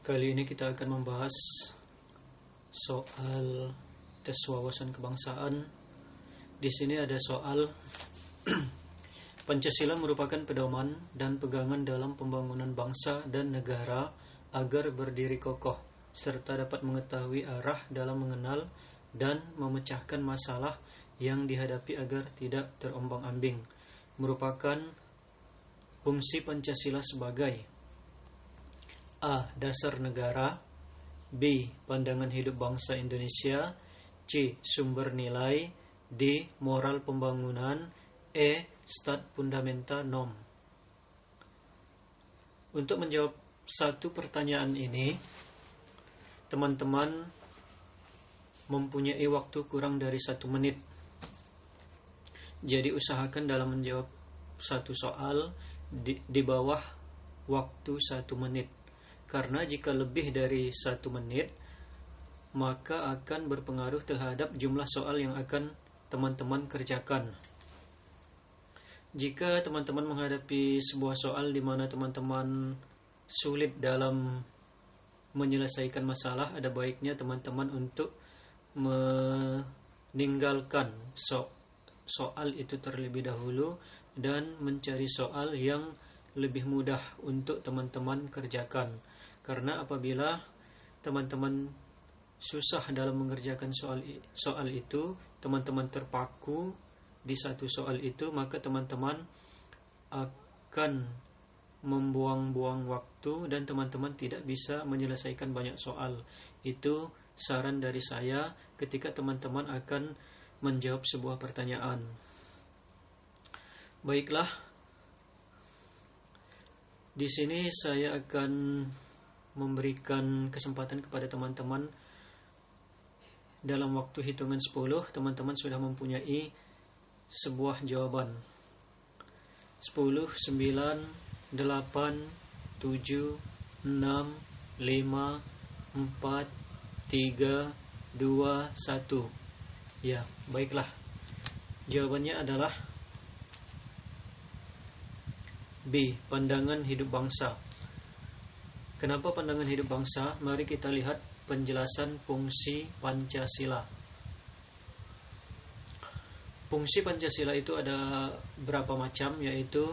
Kali ini kita akan membahas soal tes wawasan kebangsaan. Di sini ada soal Pancasila merupakan pedoman dan pegangan dalam pembangunan bangsa dan negara agar berdiri kokoh serta dapat mengetahui arah dalam mengenal dan memecahkan masalah yang dihadapi agar tidak terombang-ambing. Merupakan fungsi Pancasila sebagai A. Dasar negara, B. Pandangan hidup bangsa Indonesia, C. Sumber nilai, D. Moral pembangunan, E. Stat fundamenta nom. Untuk menjawab satu pertanyaan ini, teman-teman mempunyai waktu kurang dari 1 menit. Jadi usahakan dalam menjawab satu soal di bawah waktu 1 menit. Karena jika lebih dari 1 menit, maka akan berpengaruh terhadap jumlah soal yang akan teman-teman kerjakan. Jika teman-teman menghadapi sebuah soal di mana teman-teman sulit dalam menyelesaikan masalah, ada baiknya teman-teman untuk meninggalkan soal itu terlebih dahulu dan mencari soal yang lebih mudah untuk teman-teman kerjakan. Karena apabila teman-teman susah dalam mengerjakan soal itu, teman-teman terpaku di satu soal itu, maka teman-teman akan membuang-buang waktu dan teman-teman tidak bisa menyelesaikan banyak soal. Itu saran dari saya ketika teman-teman akan menjawab sebuah pertanyaan. Baiklah, di sini saya akan memberikan kesempatan kepada teman-teman. Dalam waktu hitungan 10, teman-teman sudah mempunyai sebuah jawaban. 10, 9, 8, 7, 6, 5, 4, 3, 2, 1. Ya, baiklah. Jawabannya adalah B. Pandangan hidup bangsa. Kenapa pandangan hidup bangsa? Mari kita lihat penjelasan fungsi Pancasila. Fungsi Pancasila itu ada berapa macam, yaitu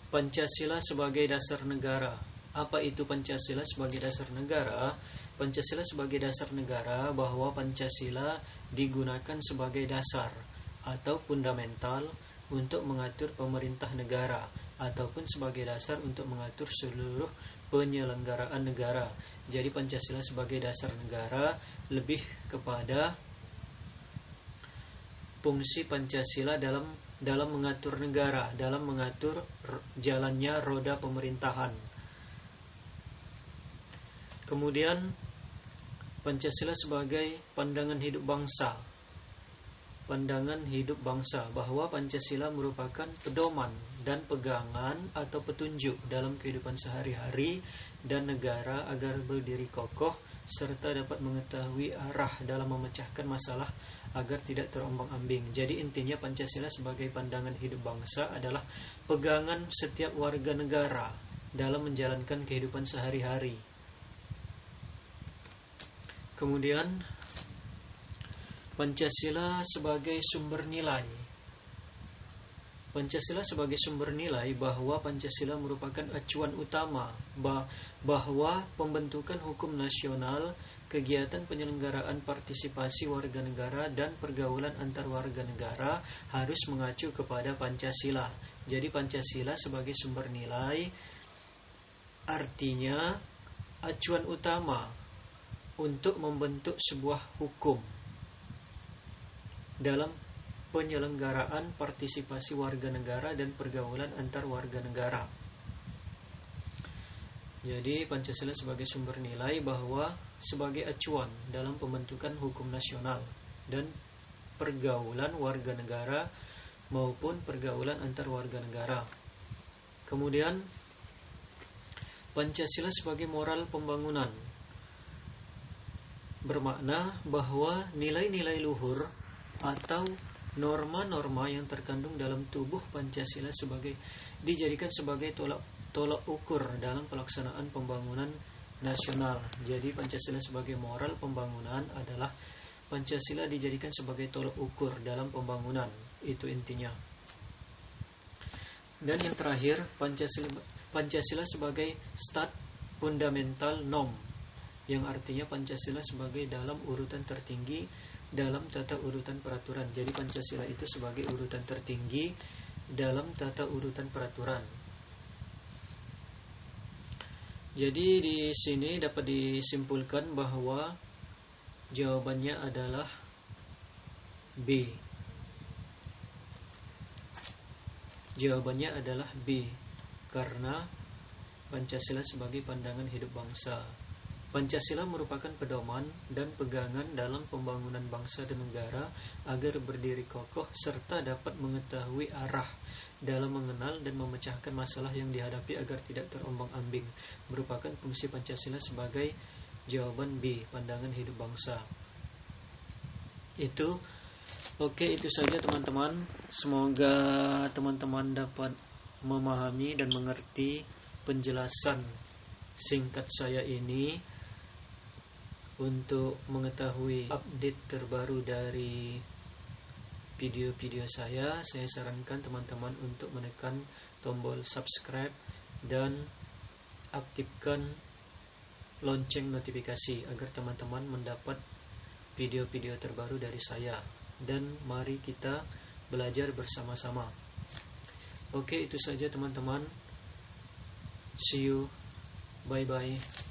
Pancasila sebagai dasar negara. Apa itu Pancasila sebagai dasar negara? Pancasila sebagai dasar negara bahwa Pancasila digunakan sebagai dasar atau fundamental untuk mengatur pemerintah negara ataupun sebagai dasar untuk mengatur seluruh penyelenggaraan negara. Jadi Pancasila sebagai dasar negara lebih kepada fungsi Pancasila dalam mengatur negara, dalam mengatur jalannya roda pemerintahan. Kemudian Pancasila sebagai pandangan hidup bangsa. Pandangan hidup bangsa bahwa Pancasila merupakan pedoman dan pegangan atau petunjuk dalam kehidupan sehari-hari dan negara agar berdiri kokoh serta dapat mengetahui arah dalam memecahkan masalah agar tidak terombang-ambing. Jadi intinya Pancasila sebagai pandangan hidup bangsa adalah pegangan setiap warga negara dalam menjalankan kehidupan sehari-hari. Kemudian Pancasila sebagai sumber nilai. Pancasila sebagai sumber nilai bahwa Pancasila merupakan acuan utama bahwa pembentukan hukum nasional, kegiatan penyelenggaraan partisipasi warga negara dan pergaulan antar warga negara harus mengacu kepada Pancasila. Jadi Pancasila sebagai sumber nilai artinya acuan utama untuk membentuk sebuah hukum dalam penyelenggaraan partisipasi warga negara dan pergaulan antar warga negara. Jadi Pancasila sebagai sumber nilai bahwa sebagai acuan dalam pembentukan hukum nasional dan pergaulan warga negara maupun pergaulan antar warga negara. Kemudian Pancasila sebagai moral pembangunan, bermakna bahwa nilai-nilai luhur atau norma-norma yang terkandung dalam tubuh Pancasila dijadikan sebagai tolak tolak ukur dalam pelaksanaan pembangunan nasional. Jadi Pancasila sebagai moral pembangunan adalah Pancasila dijadikan sebagai tolak ukur dalam pembangunan. Itu intinya. Dan yang terakhir, Pancasila sebagai stat fundamental norm, yang artinya Pancasila sebagai dalam urutan tertinggi dalam tata urutan peraturan. Jadi Pancasila itu sebagai urutan tertinggi dalam tata urutan peraturan. Jadi di sini dapat disimpulkan bahwa jawabannya adalah B. Jawabannya adalah B, karena Pancasila sebagai pandangan hidup bangsa. Pancasila merupakan pedoman dan pegangan dalam pembangunan bangsa dan negara agar berdiri kokoh serta dapat mengetahui arah dalam mengenal dan memecahkan masalah yang dihadapi agar tidak terombang-ambing. Merupakan fungsi Pancasila sebagai jawaban B, pandangan hidup bangsa. Itu saja teman-teman. Semoga teman-teman dapat memahami dan mengerti penjelasan singkat saya ini. Untuk mengetahui update terbaru dari video-video saya sarankan teman-teman untuk menekan tombol subscribe dan aktifkan lonceng notifikasi agar teman-teman mendapat video-video terbaru dari saya. Dan mari kita belajar bersama-sama. Itu saja teman-teman. See you. Bye-bye.